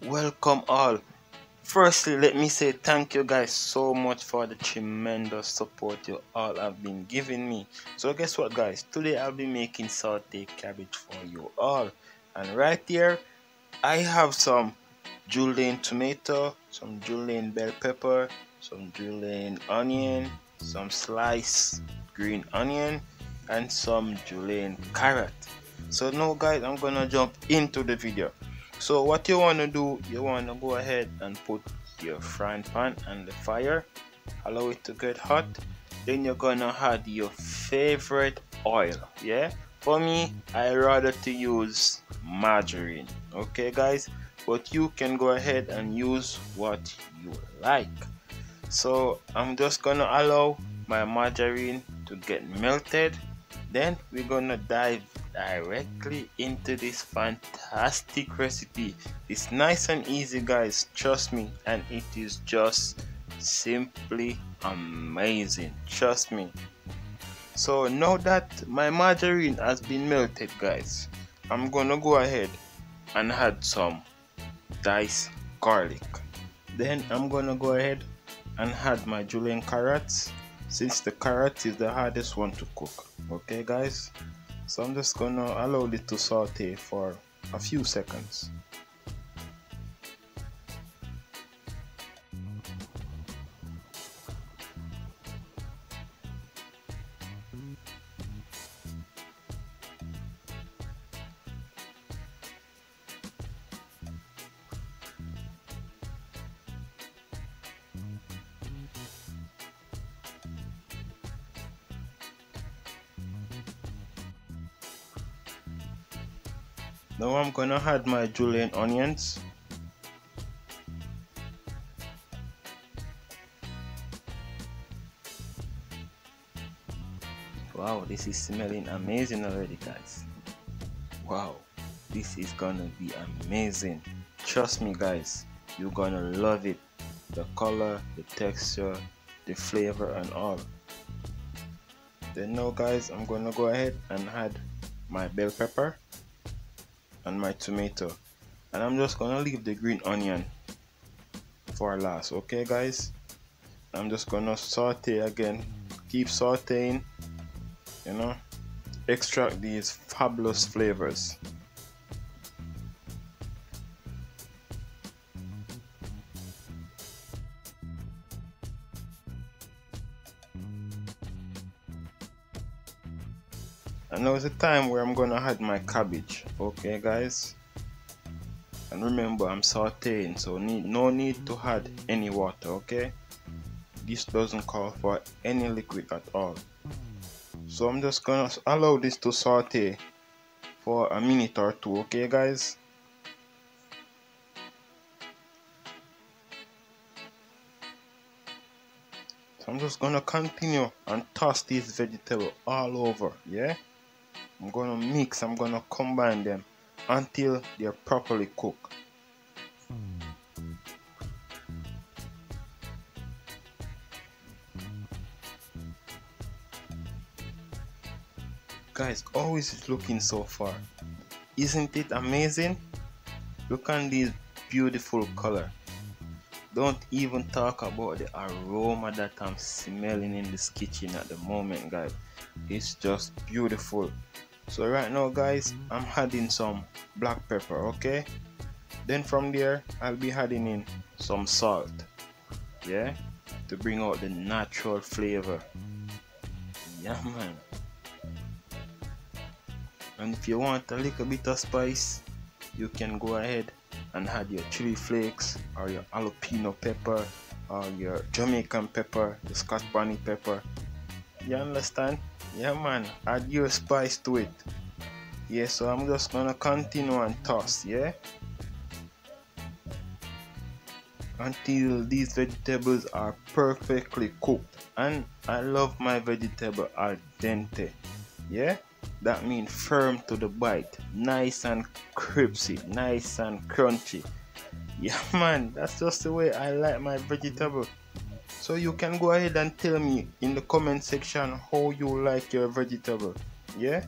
welcome all. Firstly, let me say thank you guys so much for the tremendous support you all have been giving me. So guess what guys, today I'll be making sauteed cabbage for you all. And right here I have some julienne tomato, some julienne bell pepper, some julienne onion, some sliced green onion, and some julienne carrot. So now guys, I'm gonna jump into the video. So what you want to do, you want to go ahead and put your frying pan on the fire, allow it to get hot. Then you're gonna add your favorite oil. Yeah, for me I rather to use margarine, okay guys, but you can go ahead and use what you like. So I'm just gonna allow my margarine to get melted. Then we're gonna dive directly into this fantastic recipe. It's nice and easy guys, trust me, and it is just simply amazing, trust me. So now that my margarine has been melted guys, I'm gonna go ahead and add some diced garlic. Then I'm gonna go ahead and add my julienne carrots, since the carrot is the hardest one to cook. Okay guys, so I'm just gonna allow it to saute for a few seconds. Now I'm gonna add my julienne onions. Wow, this is smelling amazing already guys. Wow, this is gonna be amazing. Trust me guys, you're gonna love it. The color, the texture, the flavor and all. Then now guys, I'm gonna go ahead and add my bell pepper and my tomato, and I'm just gonna leave the green onion for last. Okay guys, I'm just gonna saute again, keep sauteing, you know, extract these fabulous flavors. And now is the time where I'm gonna add my cabbage. Okay guys, and remember I'm sauteing, so no need to add any water. Okay, this doesn't call for any liquid at all. So I'm just gonna allow this to saute for a minute or two. Okay guys, so I'm just gonna continue and toss these vegetables all over. Yeah, I'm gonna mix, I'm gonna combine them until they're properly cooked. Guys, how is it looking so far? Isn't it amazing? Look at this beautiful color. Don't even talk about the aroma that I'm smelling in this kitchen at the moment guys. It's just beautiful. So right now guys, I'm adding some black pepper. Okay, then from there I'll be adding in some salt, yeah, to bring out the natural flavor. Yeah man. And if you want a little bit of spice, you can go ahead and add your chili flakes or your jalapeno pepper or your Jamaican pepper, the Scotch bonnet pepper. You understand? Yeah man, add your spice to it. Yeah, so I'm just gonna continue and toss, yeah, until these vegetables are perfectly cooked. And I love my vegetable al dente. Yeah, that means firm to the bite, nice and crispy, nice and crunchy. Yeah man, that's just the way I like my vegetable. So you can go ahead and tell me in the comment section how you like your vegetable. Yeah,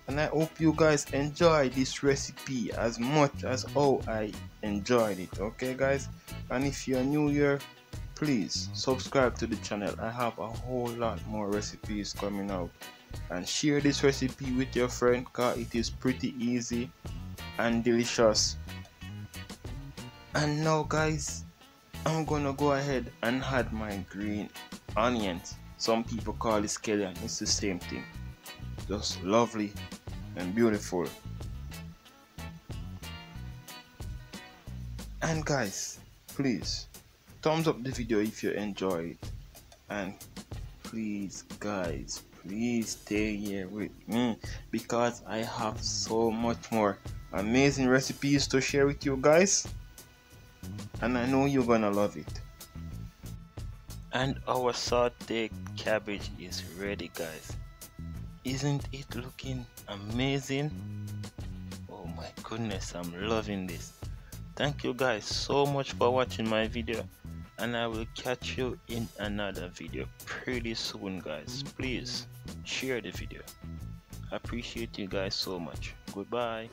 and I hope you guys enjoy this recipe as much as how I enjoyed it. Okay guys, and if you're new here, please subscribe to the channel. I have a whole lot more recipes coming out, and share this recipe with your friend because it is pretty easy and delicious. And now guys, I'm gonna go ahead and add my green onions. Some people call it scallion, it's the same thing, just lovely and beautiful. And guys, please thumbs up the video if you enjoy it, and please guys, please stay here with me because I have so much more amazing recipes to share with you guys, and I know you're gonna love it. And our sauteed cabbage is ready guys. Isn't it looking amazing? Oh my goodness, I'm loving this. Thank you guys so much for watching my video, and I will catch you in another video pretty soon guys. Please share the video. I appreciate you guys so much. Goodbye.